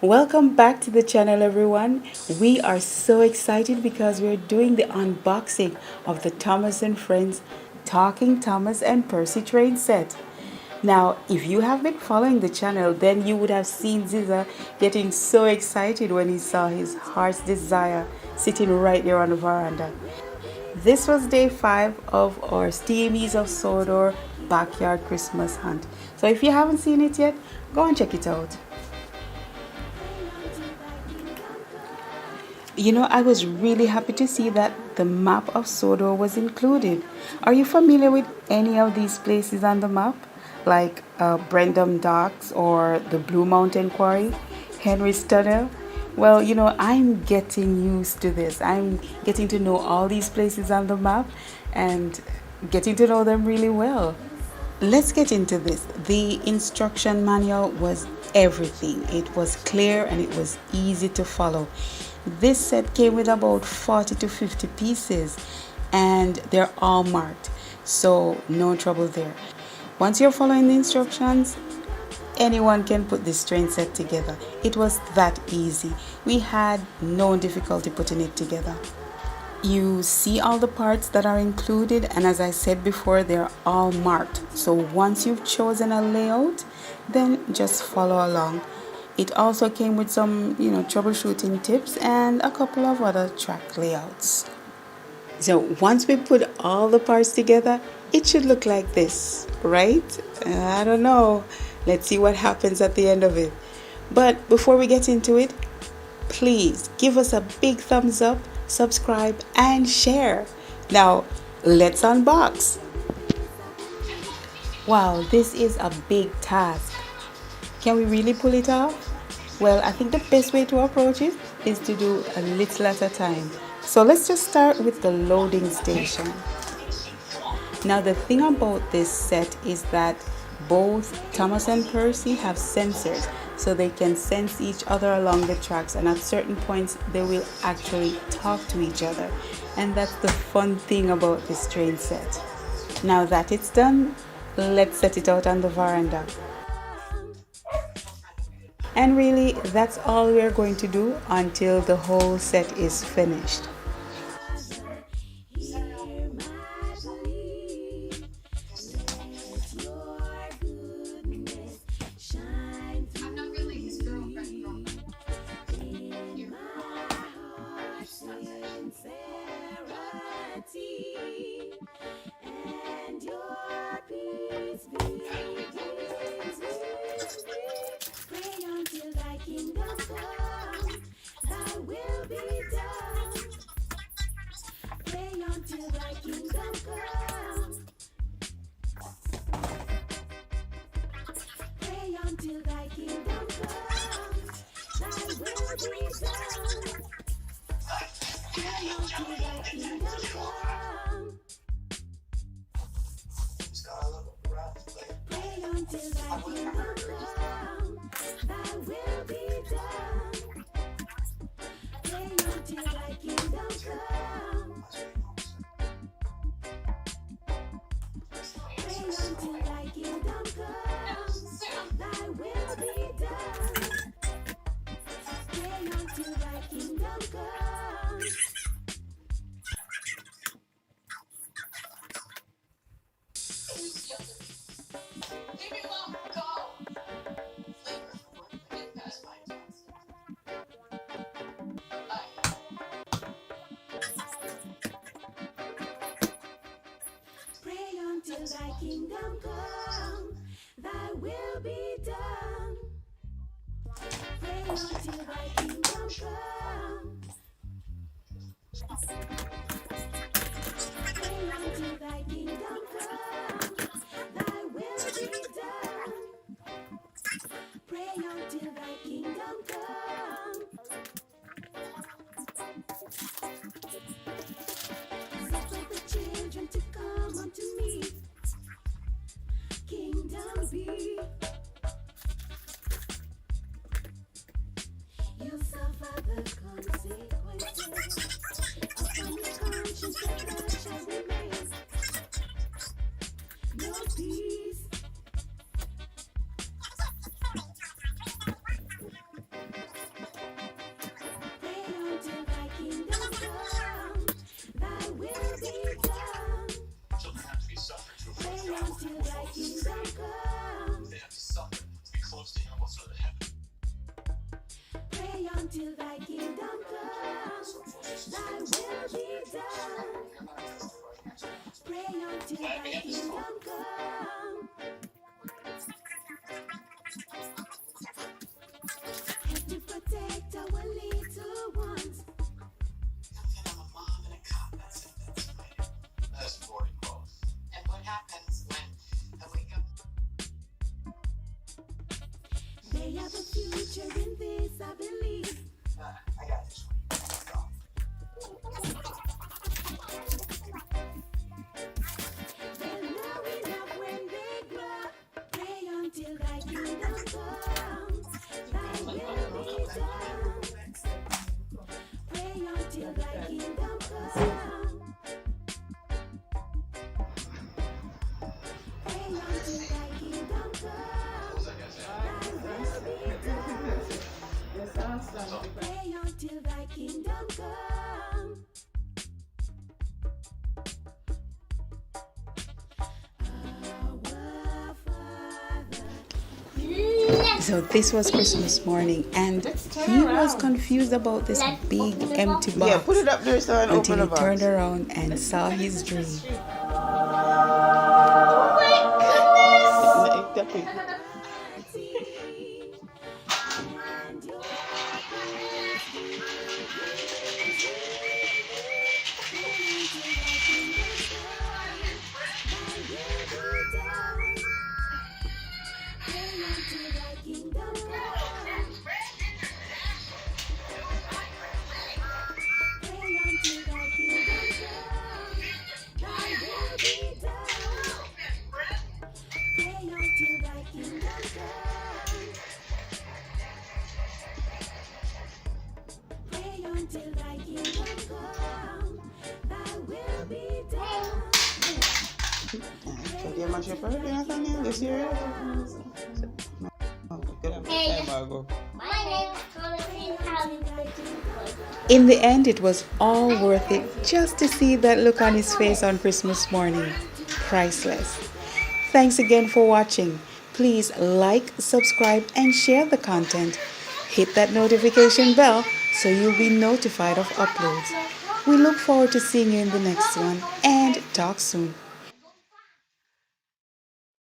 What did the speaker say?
Welcome back to the channel, everyone. We are so excited because we're doing the unboxing of the Thomas and Friends Talking Thomas and Percy train set. Now, if you have been following the channel, then you would have seen Zizah getting so excited when he saw his heart's desire sitting right there on the veranda. This was day 5 of our Steamies of Sodor backyard Christmas hunt. So if you haven't seen it yet, go and check it out. I was really happy to see that the map of Sodor was included. Are you familiar with any of these places on the map? Like Brendam Docks or the Blue Mountain Quarry, Henry's Tunnel? Well, I'm getting used to this. I'm getting to know all these places on the map and getting to know them really well. Let's get into this. The instruction manual was everything. It was clear and it was easy to follow. This set came with about 40 to 50 pieces and they're all marked, so no trouble there. Once you're following the instructions, anyone can put this train set together. It was that easy. We had no difficulty putting it together. You see all the parts that are included, and as I said before, they're all marked. So once you've chosen a layout, then just follow along. It also came with some, troubleshooting tips and a couple of other track layouts. So once we put all the parts together, it should look like this, right? I don't know. Let's see what happens at the end of it. But before we get into it, please give us a big thumbs up, subscribe, and share. Now, let's unbox. Wow, this is a big task. Can we really pull it off? Well, I think the best way to approach it is to do a little at a time. So let's just start with the loading station. Now, the thing about this set is that both Thomas and Percy have sensors, so they can sense each other along the tracks, and at certain points they will actually talk to each other. And that's the fun thing about this train set. Now that it's done, let's set it out on the veranda. And really, that's all we're going to do until the whole set is finished. Till thy kingdom come, thy will be done. Pray until thy kingdom come. Pray until thy kingdom come, thy will be done. Pray until thy kingdom come. Suffer the children to come unto me. Kingdom be. You suffer the consequences upon your conscience, that blood shall be made. No peace. until thy kingdom come. Thy will be done. Pray until thy kingdom come. Help to protect our little ones. I'm a mom and a cop. That's it. That's my. That's boring quote. And what happens when I wake up? They have a future in this, I believe. I got this one. They'll know enough when they grow. Pray until thy kingdom come. Thy will be done. Pray until thy kingdom come. Pray until thy kingdom come. Thy will be done. Pray until thy kingdom come. Our Father. So this was Christmas morning, and he was confused about this big empty box Yeah, put it up there so I until open he the box. turned around and saw his dream. And your goodness we pray until thy kingdom come. Pray until thy kingdom come. Thy will be done. Pray until thy kingdom come. Pray until thy kingdom come. Thy will be done. So they mash up everything, Nathaniel, this year? Oh, get up. Hey, Margot. My name is Thomas Percy. In the end, it was all worth it just to see that look on his face on Christmas morning. Priceless. Thanks again for watching. Please like, subscribe, and share the content. Hit that notification bell so you'll be notified of uploads. We look forward to seeing you in the next one, and talk soon.